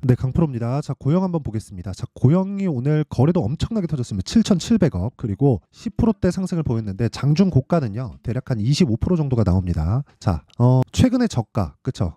네, 강프로입니다. 자, 고영 한번 보겠습니다. 자, 고영이 오늘 거래도 엄청나게 터졌습니다. 7,700억. 그리고 10%대 상승을 보였는데 장중 고가는요. 대략 한 25% 정도가 나옵니다. 자, 최근에 저가, 그쵸?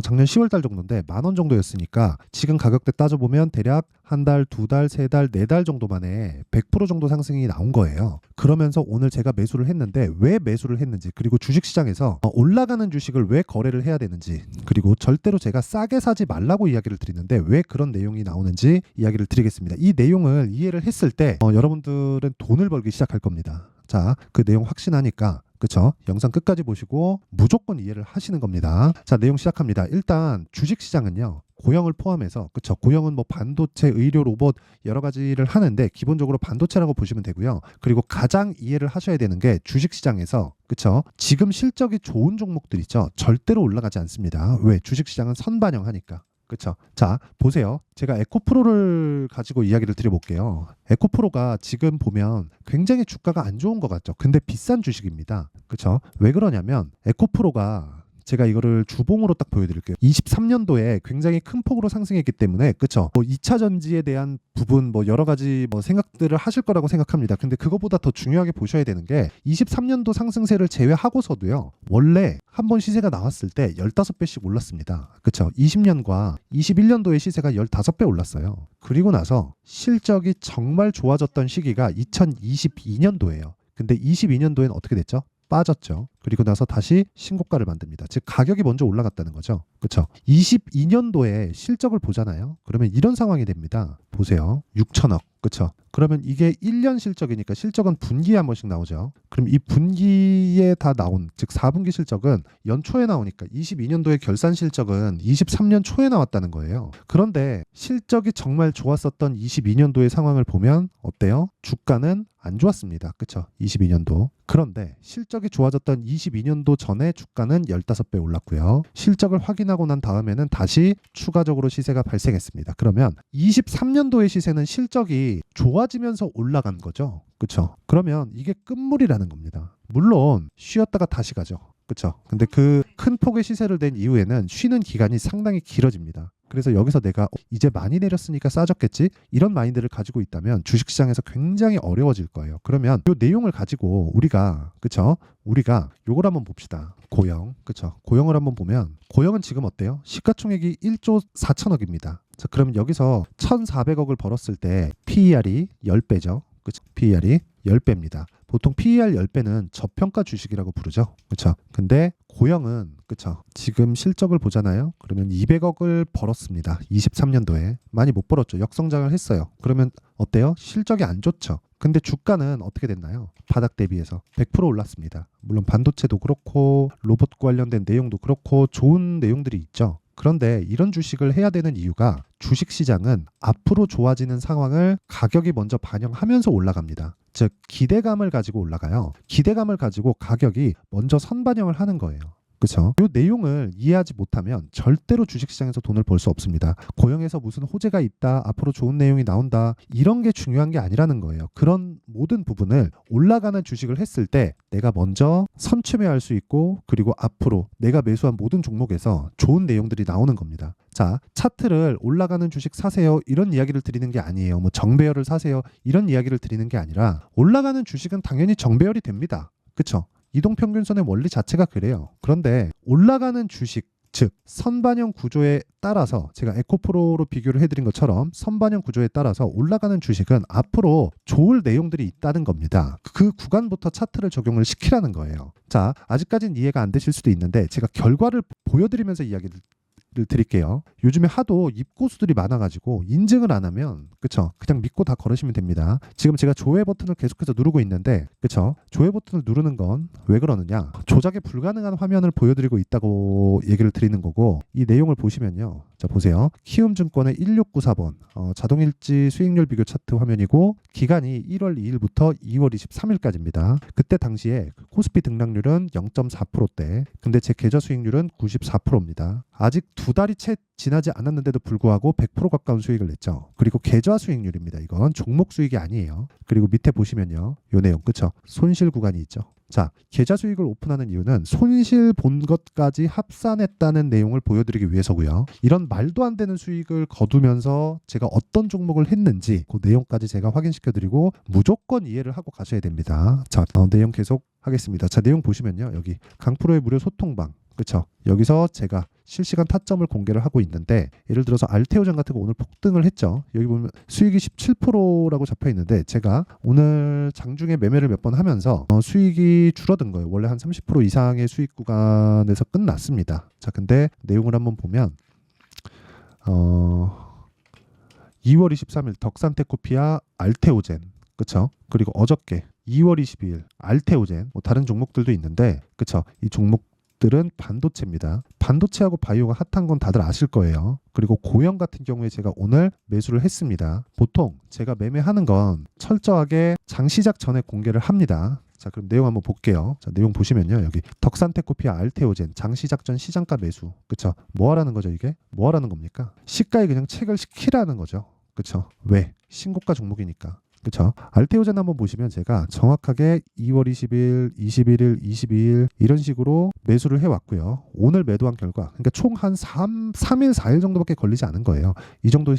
작년 10월 달 정도인데 10,000원 정도였으니까 지금 가격대 따져보면 대략 한 달, 두 달, 세 달, 네 달 정도 만에 100% 정도 상승이 나온 거예요. 그러면서 오늘 제가 매수를 했는데 왜 매수를 했는지, 그리고 주식시장에서 올라가는 주식을 왜 거래를 해야 되는지, 그리고 절대로 제가 싸게 사지 말라고 이야기를 드리는데 왜 그런 내용이 나오는지 이야기를 드리겠습니다. 이 내용을 이해를 했을 때 여러분들은 돈을 벌기 시작할 겁니다. 자, 그 내용 확신하니까, 그쵸? 영상 끝까지 보시고 무조건 이해를 하시는 겁니다. 자, 내용 시작합니다. 일단 주식시장은요, 고영을 포함해서, 그쵸? 고영은 뭐 반도체, 의료, 로봇 여러 가지를 하는데 기본적으로 반도체라고 보시면 되고요. 그리고 가장 이해를 하셔야 되는 게 주식시장에서, 그쵸? 지금 실적이 좋은 종목들 있죠? 절대로 올라가지 않습니다. 왜? 주식시장은 선반영하니까. 그쵸? 자, 보세요. 제가 에코프로를 가지고 이야기를 드려볼게요. 에코프로가 지금 보면 굉장히 주가가 안 좋은 것 같죠? 근데 비싼 주식입니다. 그쵸? 왜 그러냐면 에코프로가, 제가 이거를 주봉으로 딱 보여드릴게요. 23년도에 굉장히 큰 폭으로 상승했기 때문에, 그쵸? 뭐 2차 전지에 대한 부분, 뭐 여러 가지 뭐 생각들을 하실 거라고 생각합니다. 근데 그거보다 더 중요하게 보셔야 되는 게 23년도 상승세를 제외하고서도요, 원래 한번 시세가 나왔을 때 15배씩 올랐습니다. 그쵸? 20년과 21년도의 시세가 15배 올랐어요. 그리고 나서 실적이 정말 좋아졌던 시기가 2022년도예요. 근데 22년도엔 어떻게 됐죠? 빠졌죠. 그리고 나서 다시 신고가를 만듭니다. 즉 가격이 먼저 올라갔다는 거죠. 그렇죠? 22년도에 실적을 보잖아요. 그러면 이런 상황이 됩니다. 보세요. 6천억. 그렇죠? 그러면 이게 1년 실적이니까 실적은 분기에 한 번씩 나오죠. 그럼 이 분기에 다 나온, 즉 4분기 실적은 연초에 나오니까 22년도의 결산 실적은 23년 초에 나왔다는 거예요. 그런데 실적이 정말 좋았었던 22년도의 상황을 보면 어때요? 주가는 안 좋았습니다. 그렇죠? 22년도. 그런데 실적이 좋아졌던 22년도 전에 주가는 15배 올랐고요. 실적을 확인하고 난 다음에는 다시 추가적으로 시세가 발생했습니다. 그러면 23년도의 시세는 실적이 좋아지면서 올라간 거죠. 그렇죠? 그러면 이게 끝물이라는 겁니다. 물론 쉬었다가 다시 가죠. 그렇죠? 근데 그 큰 폭의 시세를 낸 이후에는 쉬는 기간이 상당히 길어집니다. 그래서 여기서 내가 이제 많이 내렸으니까 싸졌겠지? 이런 마인드를 가지고 있다면 주식시장에서 굉장히 어려워질 거예요. 그러면 이 내용을 가지고 우리가, 그쵸? 우리가 요걸 한번 봅시다. 고영, 그쵸? 고영을 한번 보면 고영은 지금 어때요? 시가총액이 1조 4천억입니다. 자, 그러면 여기서 1,400억을 벌었을 때 PER이 10배죠. 그쵸? PER이 10배입니다. 보통 PER 10배는 저평가 주식이라고 부르죠. 그렇죠? 근데 고영은, 그렇죠? 지금 실적을 보잖아요. 그러면 200억을 벌었습니다. 23년도에. 많이 못 벌었죠. 역성장을 했어요. 그러면 어때요? 실적이 안 좋죠. 근데 주가는 어떻게 됐나요? 바닥 대비해서 100% 올랐습니다. 물론 반도체도 그렇고 로봇 관련된 내용도 그렇고 좋은 내용들이 있죠. 그런데 이런 주식을 해야 되는 이유가 주식시장은 앞으로 좋아지는 상황을 가격이 먼저 반영하면서 올라갑니다. 즉 기대감을 가지고 올라가요. 기대감을 가지고 가격이 먼저 선반영을 하는 거예요. 그렇죠? 이 내용을 이해하지 못하면 절대로 주식시장에서 돈을 벌 수 없습니다. 고영에서 무슨 호재가 있다, 앞으로 좋은 내용이 나온다, 이런 게 중요한 게 아니라는 거예요. 그런 모든 부분을 올라가는 주식을 했을 때 내가 먼저 선취매할 수 있고, 그리고 앞으로 내가 매수한 모든 종목에서 좋은 내용들이 나오는 겁니다. 자, 차트를 올라가는 주식 사세요, 이런 이야기를 드리는 게 아니에요. 뭐 정배열을 사세요, 이런 이야기를 드리는 게 아니라 올라가는 주식은 당연히 정배열이 됩니다. 그렇죠? 이동평균선의 원리 자체가 그래요. 그런데 올라가는 주식, 즉 선반영 구조에 따라서, 제가 에코프로로 비교를 해드린 것처럼 선반영 구조에 따라서 올라가는 주식은 앞으로 좋을 내용들이 있다는 겁니다. 그 구간부터 차트를 적용을 시키라는 거예요. 자, 아직까지는 이해가 안 되실 수도 있는데 제가 결과를 보여드리면서 이야기를 드릴게요. 요즘에 하도 입고수들이 많아가지고 인증을 안 하면, 그쵸? 그냥 믿고 다 걸으시면 됩니다. 지금 제가 조회 버튼을 계속해서 누르고 있는데, 그쵸? 조회 버튼을 누르는 건 왜 그러느냐? 조작이 불가능한 화면을 보여드리고 있다고 얘기를 드리는 거고, 이 내용을 보시면요. 자, 보세요. 키움증권의 1694번 자동일지 수익률 비교 차트 화면이고, 기간이 1월 2일부터 2월 23일까지입니다. 그때 당시에 코스피 등락률은 0.4%대, 근데 제 계좌 수익률은 94%입니다. 아직 2달이 채 지나지 않았는데도 불구하고 100% 가까운 수익을 냈죠. 그리고 계좌 수익률입니다. 이건 종목 수익이 아니에요. 그리고 밑에 보시면요. 요 내용 그쵸? 손실 구간이 있죠. 자, 계좌 수익을 오픈하는 이유는 손실 본 것까지 합산했다는 내용을 보여드리기 위해서고요. 이런 말도 안 되는 수익을 거두면서 제가 어떤 종목을 했는지 그 내용까지 제가 확인시켜드리고 무조건 이해를 하고 가셔야 됩니다. 자, 내용 계속 하겠습니다. 자, 내용 보시면요. 여기 강프로의 무료 소통방 그쵸? 여기서 제가 실시간 타점을 공개를 하고 있는데 예를 들어서 알테오젠 같은 거 오늘 폭등을 했죠. 여기 보면 수익이 17%라고 잡혀 있는데 제가 오늘 장중에 매매를 몇 번 하면서 수익이 줄어든 거예요. 원래 한 30% 이상의 수익 구간에서 끝났습니다. 자, 근데 내용을 한번 보면 2월 23일 덕산테코피아 알테오젠 그쵸? 그리고 어저께 2월 22일 알테오젠 뭐 다른 종목들도 있는데 그쵸? 이 종목들은 반도체입니다. 반도체하고 바이오가 핫한 건 다들 아실 거예요. 그리고 고영 같은 경우에 제가 오늘 매수를 했습니다. 보통 제가 매매하는 건 철저하게 장 시작 전에 공개를 합니다. 자, 그럼 내용 한번 볼게요. 자, 내용 보시면요. 여기 덕산테코피아 알테오젠 장 시작 전 시장가 매수. 그쵸? 뭐 하라는 거죠, 이게? 뭐 하라는 겁니까? 시가에 그냥 체결 시키라는 거죠. 그쵸? 왜? 신고가 종목이니까. 그쵸? 알테오젠 한번 보시면 제가 정확하게 2월 20일, 21일, 22일 이런 식으로 매수를 해왔고요. 오늘 매도한 결과 그러니까 총 한 3일, 4일 정도밖에 걸리지 않은 거예요. 이 정도의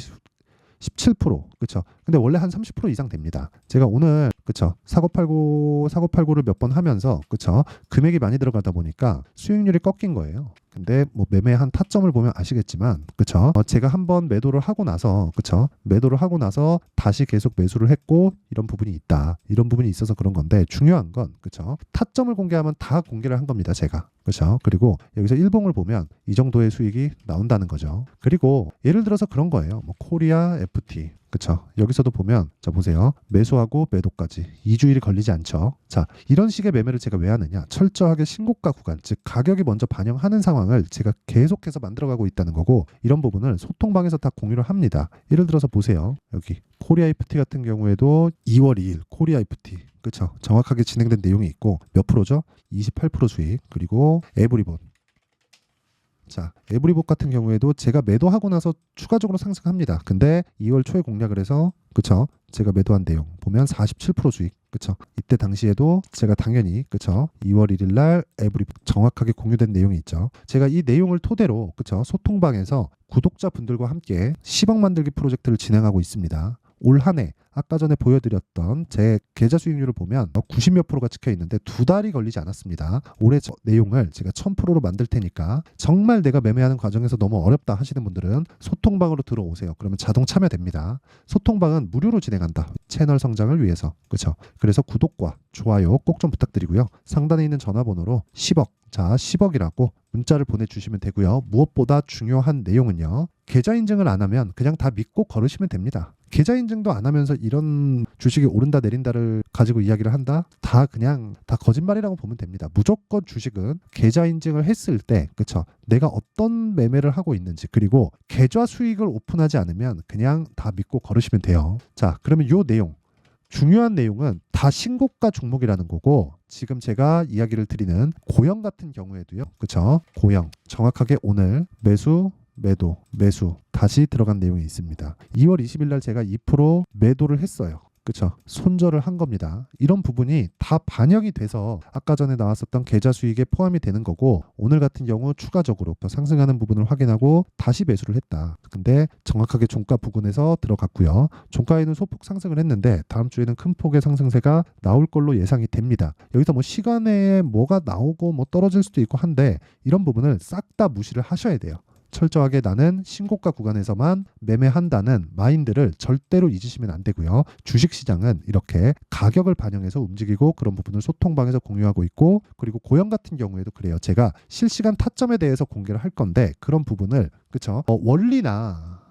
17% 그쵸? 근데 원래 한 30% 이상 됩니다. 제가 오늘 그쵸? 사고팔고를 몇 번 하면서 그쵸? 금액이 많이 들어가다 보니까 수익률이 꺾인 거예요. 근데 뭐 매매한 타점을 보면 아시겠지만 그쵸? 제가 한번 매도를 하고 나서 그쵸? 매도를 하고 나서 다시 계속 매수를 했고 이런 부분이 있다. 이런 부분이 있어서 그런 건데 중요한 건 그쵸? 타점을 공개하면 다 공개를 한 겁니다. 제가. 그렇죠. 그리고 여기서 일봉을 보면 이 정도의 수익이 나온다는 거죠. 그리고 예를 들어서 그런 거예요. 뭐 코리아 FT 그쵸? 여기서도 보면 자 보세요. 매수하고 매도까지 2주일이 걸리지 않죠. 자, 이런 식의 매매를 제가 왜 하느냐? 철저하게 신고가 구간, 즉 가격이 먼저 반영하는 상황을 제가 계속해서 만들어가고 있다는 거고 이런 부분을 소통방에서 다 공유를 합니다. 예를 들어서 보세요. 여기 코리아 FT 같은 경우에도 2월 2일 코리아 FT 그쵸? 정확하게 진행된 내용이 있고 몇 프로죠? 28% 수익. 그리고 에브리본. 자, 에브리본 같은 경우에도 제가 매도하고 나서 추가적으로 상승합니다. 근데 2월 초에 공략을 해서 그쵸? 제가 매도한 내용 보면 47% 수익. 그쵸? 이때 당시에도 제가 당연히 그쵸? 2월 1일 날 에브리본 정확하게 공유된 내용이 있죠. 제가 이 내용을 토대로 그쵸? 소통방에서 구독자분들과 함께 10억 만들기 프로젝트를 진행하고 있습니다. 올 한 해 아까 전에 보여드렸던 제 계좌 수익률을 보면 90몇 프로가 찍혀 있는데 2달이 걸리지 않았습니다. 올해 내용을 제가 1000%로 만들 테니까 정말 내가 매매하는 과정에서 너무 어렵다 하시는 분들은 소통방으로 들어오세요. 그러면 자동 참여됩니다. 소통방은 무료로 진행한다. 채널 성장을 위해서. 그렇죠? 그래서 구독과 좋아요 꼭 좀 부탁드리고요. 상단에 있는 전화번호로 10억 자 10억이라고 문자를 보내주시면 되고요. 무엇보다 중요한 내용은요. 계좌 인증을 안 하면 그냥 다 믿고 걸으시면 됩니다. 계좌 인증도 안 하면서 이런 주식이 오른다 내린다를 가지고 이야기를 한다? 다 그냥 다 거짓말이라고 보면 됩니다. 무조건 주식은 계좌 인증을 했을 때 그쵸? 내가 어떤 매매를 하고 있는지 그리고 계좌 수익을 오픈하지 않으면 그냥 다 믿고 걸으시면 돼요. 자, 그러면 요 내용 중요한 내용은 다 신고가 종목이라는 거고 지금 제가 이야기를 드리는 고영 같은 경우에도요. 그쵸? 고영 정확하게 오늘 매수 매도, 매수 다시 들어간 내용이 있습니다. 2월 20일 날 제가 2% 매도를 했어요. 그쵸? 손절을 한 겁니다. 이런 부분이 다 반영이 돼서 아까 전에 나왔었던 계좌 수익에 포함이 되는 거고 오늘 같은 경우 추가적으로 더 상승하는 부분을 확인하고 다시 매수를 했다. 근데 정확하게 종가 부근에서 들어갔고요. 종가에는 소폭 상승을 했는데 다음 주에는 큰 폭의 상승세가 나올 걸로 예상이 됩니다. 여기서 뭐 시간에 뭐가 나오고 뭐 떨어질 수도 있고 한데 이런 부분을 싹 다 무시를 하셔야 돼요. 철저하게 나는 신고가 구간에서만 매매한다는 마인드를 절대로 잊으시면 안 되고요. 주식시장은 이렇게 가격을 반영해서 움직이고 그런 부분을 소통방에서 공유하고 있고 그리고 고영 같은 경우에도 그래요. 제가 실시간 타점에 대해서 공개를 할 건데 그런 부분을 그쵸? 원리나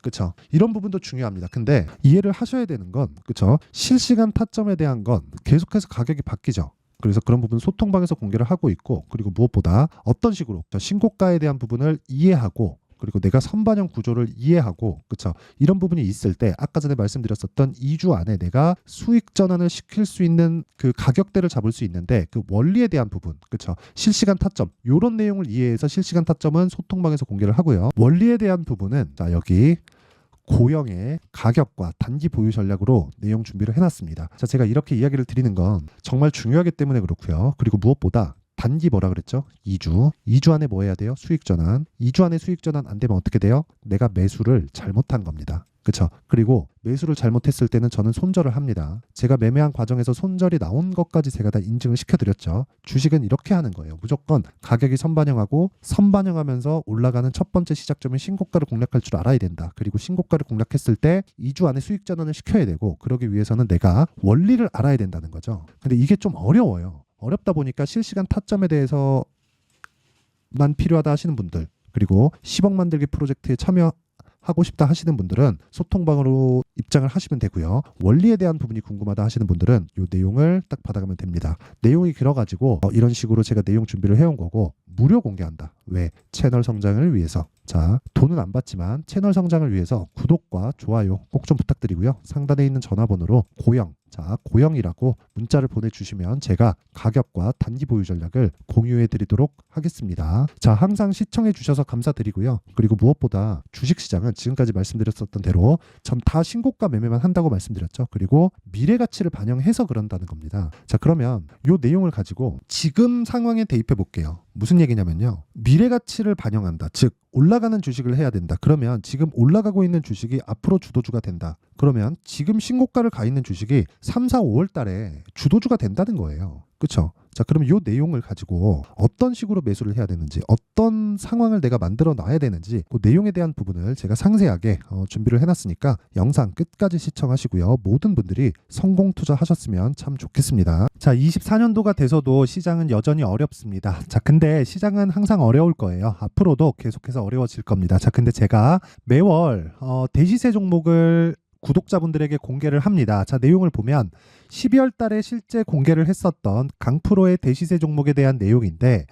그쵸? 이런 부분도 중요합니다. 근데 이해를 하셔야 되는 건 그쵸? 실시간 타점에 대한 건 계속해서 가격이 바뀌죠. 그래서 그런 부분 소통방에서 공개를 하고 있고 그리고 무엇보다 어떤 식으로 신고가에 대한 부분을 이해하고 그리고 내가 선반영 구조를 이해하고 그쵸 이런 부분이 있을 때 아까 전에 말씀드렸었던 2주 안에 내가 수익 전환을 시킬 수 있는 그 가격대를 잡을 수 있는데 그 원리에 대한 부분 그쵸 실시간 타점 이런 내용을 이해해서 실시간 타점은 소통방에서 공개를 하고요. 원리에 대한 부분은 자 여기 고영의 가격과 단기 보유 전략으로 내용 준비를 해놨습니다. 자, 제가 이렇게 이야기를 드리는 건 정말 중요하기 때문에 그렇고요. 그리고 무엇보다 단기 뭐라 그랬죠? 2주. 2주 안에 뭐 해야 돼요? 수익 전환. 2주 안에 수익 전환 안 되면 어떻게 돼요? 내가 매수를 잘못한 겁니다. 그렇죠? 그리고 매수를 잘못했을 때는 저는 손절을 합니다. 제가 매매한 과정에서 손절이 나온 것까지 제가 다 인증을 시켜드렸죠. 주식은 이렇게 하는 거예요. 무조건 가격이 선반영하고 선반영하면서 올라가는 첫 번째 시작점인 신고가를 공략할 줄 알아야 된다. 그리고 신고가를 공략했을 때 2주 안에 수익 전환을 시켜야 되고 그러기 위해서는 내가 원리를 알아야 된다는 거죠. 근데 이게 좀 어려워요. 어렵다 보니까 실시간 타점에 대해서만 필요하다 하시는 분들 그리고 10억 만들기 프로젝트에 참여하고 싶다 하시는 분들은 소통방으로 입장을 하시면 되고요. 원리에 대한 부분이 궁금하다 하시는 분들은 이 내용을 딱 받아가면 됩니다. 내용이 길어가지고 이런 식으로 제가 내용 준비를 해온 거고 무료 공개한다. 왜? 채널 성장을 위해서. 자, 돈은 안 받지만 채널 성장을 위해서 구독과 좋아요 꼭 좀 부탁드리고요. 상단에 있는 전화번호로 고영 자, 고영이라고 문자를 보내주시면 제가 가격과 단기 보유 전략을 공유해 드리도록 하겠습니다. 자, 항상 시청해 주셔서 감사드리고요. 그리고 무엇보다 주식시장은 지금까지 말씀드렸었던 대로 전 다 신고가 매매만 한다고 말씀드렸죠. 그리고 미래 가치를 반영해서 그런다는 겁니다. 자, 그러면 이 내용을 가지고 지금 상황에 대입해 볼게요. 무슨 얘기냐면요. 미래 가치를 반영한다. 즉 올라가는 주식을 해야 된다. 그러면 지금 올라가고 있는 주식이 앞으로 주도주가 된다. 그러면 지금 신고가를 가 있는 주식이 3, 4, 5월 달에 주도주가 된다는 거예요. 그렇죠? 자, 그럼 이 내용을 가지고 어떤 식으로 매수를 해야 되는지 어떤 상황을 내가 만들어 놔야 되는지 그 내용에 대한 부분을 제가 상세하게 준비를 해놨으니까 영상 끝까지 시청하시고요. 모든 분들이 성공 투자하셨으면 참 좋겠습니다. 자, 24년도가 돼서도 시장은 여전히 어렵습니다. 자, 근데 시장은 항상 어려울 거예요. 앞으로도 계속해서 어려워질 겁니다. 자, 근데 제가 매월 대시세 종목을 구독자분들에게 공개를 합니다. 자, 내용을 보면 12월 달에 실제 공개를 했었던 강프로의 대시세 종목에 대한 내용인데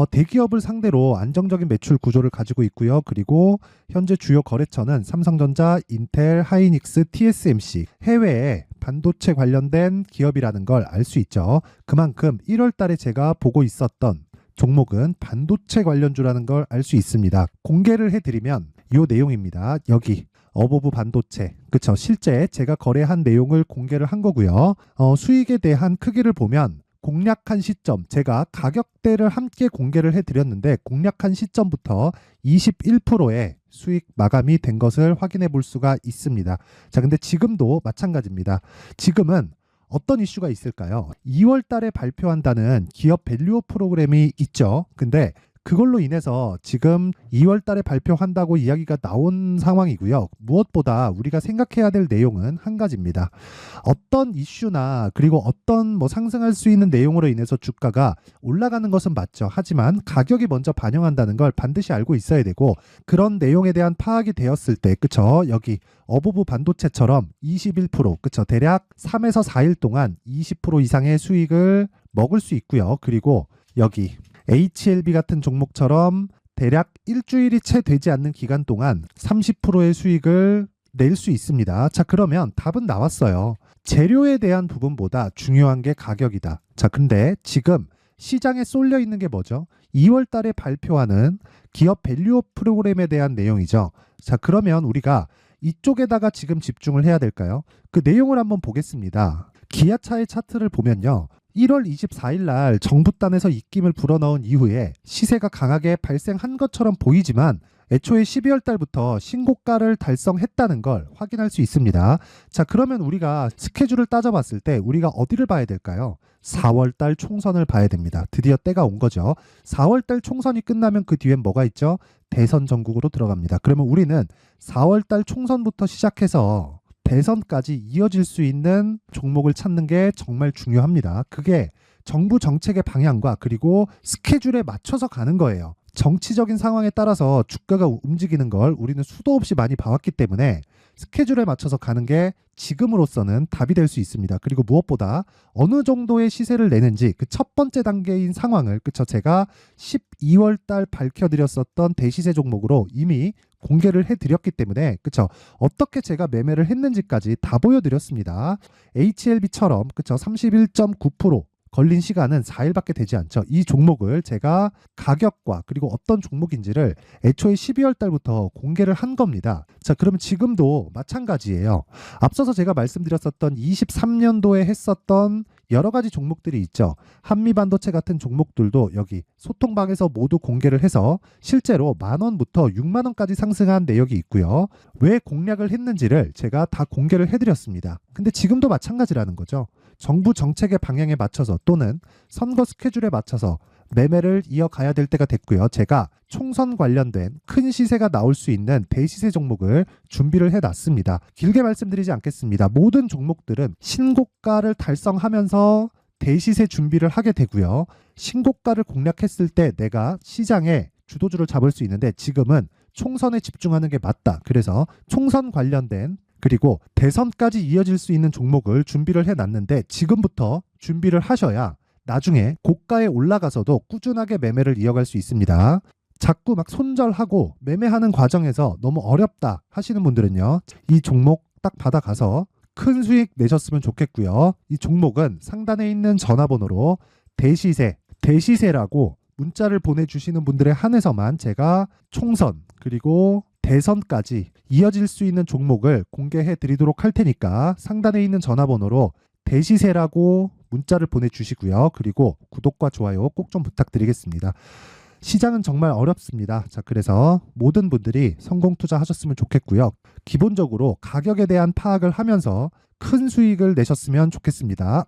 대기업을 상대로 안정적인 매출 구조를 가지고 있고요. 그리고 현재 주요 거래처는 삼성전자, 인텔, 하이닉스, TSMC 해외에 반도체 관련된 기업이라는 걸 알 수 있죠. 그만큼 1월 달에 제가 보고 있었던 종목은 반도체 관련주라는 걸 알 수 있습니다. 공개를 해드리면 이 내용입니다. 여기 어보브 반도체 그쵸 실제 제가 거래한 내용을 공개를 한 거고요. 수익에 대한 크기를 보면 공략한 시점 제가 가격대를 함께 공개를 해드렸는데 공략한 시점부터 21%의 수익 마감이 된 것을 확인해 볼 수가 있습니다. 자, 근데 지금도 마찬가지입니다. 지금은 어떤 이슈가 있을까요? 2월 달에 발표한다는 기업 밸류업 프로그램이 있죠. 근데 그걸로 인해서 지금 2월 달에 발표한다고 이야기가 나온 상황이고요. 무엇보다 우리가 생각해야 될 내용은 한 가지입니다. 어떤 이슈나 그리고 어떤 상승할 수 있는 내용으로 인해서 주가가 올라가는 것은 맞죠. 하지만 가격이 먼저 반영한다는 걸 반드시 알고 있어야 되고 그런 내용에 대한 파악이 되었을 때 그쵸? 여기 어보브 반도체처럼 21% 그쵸? 대략 3에서 4일 동안 20% 이상의 수익을 먹을 수 있고요. 그리고 여기 HLB 같은 종목처럼 대략 일주일이 채 되지 않는 기간 동안 30%의 수익을 낼 수 있습니다. 자, 그러면 답은 나왔어요. 재료에 대한 부분보다 중요한 게 가격이다. 자, 근데 지금 시장에 쏠려 있는 게 뭐죠? 2월 달에 발표하는 기업 밸류업 프로그램에 대한 내용이죠. 자, 그러면 우리가 이쪽에다가 지금 집중을 해야 될까요? 그 내용을 한번 보겠습니다. 기아차의 차트를 보면요. 1월 24일 날 정부단에서 입김을 불어넣은 이후에 시세가 강하게 발생한 것처럼 보이지만 애초에 12월 달부터 신고가를 달성했다는 걸 확인할 수 있습니다. 자, 그러면 우리가 스케줄을 따져봤을 때 우리가 어디를 봐야 될까요? 4월 달 총선을 봐야 됩니다. 드디어 때가 온 거죠. 4월 달 총선이 끝나면 그 뒤엔 뭐가 있죠? 대선 전국으로 들어갑니다. 그러면 우리는 4월 달 총선부터 시작해서 대선까지 이어질 수 있는 종목을 찾는 게 정말 중요합니다. 그게 정부 정책의 방향과 그리고 스케줄에 맞춰서 가는 거예요. 정치적인 상황에 따라서 주가가 움직이는 걸 우리는 수도 없이 많이 봐왔기 때문에 스케줄에 맞춰서 가는 게 지금으로서는 답이 될 수 있습니다. 그리고 무엇보다 어느 정도의 시세를 내는지 그 첫 번째 단계인 상황을 그쵸 제가 12월 달 밝혀드렸었던 대시세 종목으로 이미 공개를 해드렸기 때문에 그쵸 어떻게 제가 매매를 했는지까지 다 보여드렸습니다. HLB처럼 그쵸 31.9% 걸린 시간은 4일밖에 되지 않죠. 이 종목을 제가 가격과 그리고 어떤 종목인지를 애초에 12월 달부터 공개를 한 겁니다. 자, 그러면 지금도 마찬가지예요. 앞서서 제가 말씀드렸었던 23년도에 했었던 여러 가지 종목들이 있죠. 한미반도체 같은 종목들도 여기 소통방에서 모두 공개를 해서 실제로 10,000원부터 60,000원까지 상승한 내역이 있고요. 왜 공략을 했는지를 제가 다 공개를 해드렸습니다. 근데 지금도 마찬가지라는 거죠. 정부 정책의 방향에 맞춰서 또는 선거 스케줄에 맞춰서 매매를 이어가야 될 때가 됐고요. 제가 총선 관련된 큰 시세가 나올 수 있는 대시세 종목을 준비를 해놨습니다. 길게 말씀드리지 않겠습니다. 모든 종목들은 신고가를 달성하면서 대시세 준비를 하게 되고요. 신고가를 공략했을 때 내가 시장에 주도주를 잡을 수 있는데 지금은 총선에 집중하는 게 맞다. 그래서 총선 관련된 그리고 대선까지 이어질 수 있는 종목을 준비를 해놨는데 지금부터 준비를 하셔야 나중에 고가에 올라가서도 꾸준하게 매매를 이어갈 수 있습니다. 자꾸 막 손절하고 매매하는 과정에서 너무 어렵다 하시는 분들은요. 이 종목 딱 받아가서 큰 수익 내셨으면 좋겠고요. 이 종목은 상단에 있는 전화번호로 대시세라고 문자를 보내주시는 분들에 한해서만 제가 총선 그리고 대선까지 이어질 수 있는 종목을 공개해 드리도록 할 테니까 상단에 있는 전화번호로 대시세라고 문자를 보내주시고요. 그리고 구독과 좋아요 꼭 좀 부탁드리겠습니다. 시장은 정말 어렵습니다. 자, 그래서 모든 분들이 성공 투자하셨으면 좋겠고요. 기본적으로 가격에 대한 파악을 하면서 큰 수익을 내셨으면 좋겠습니다.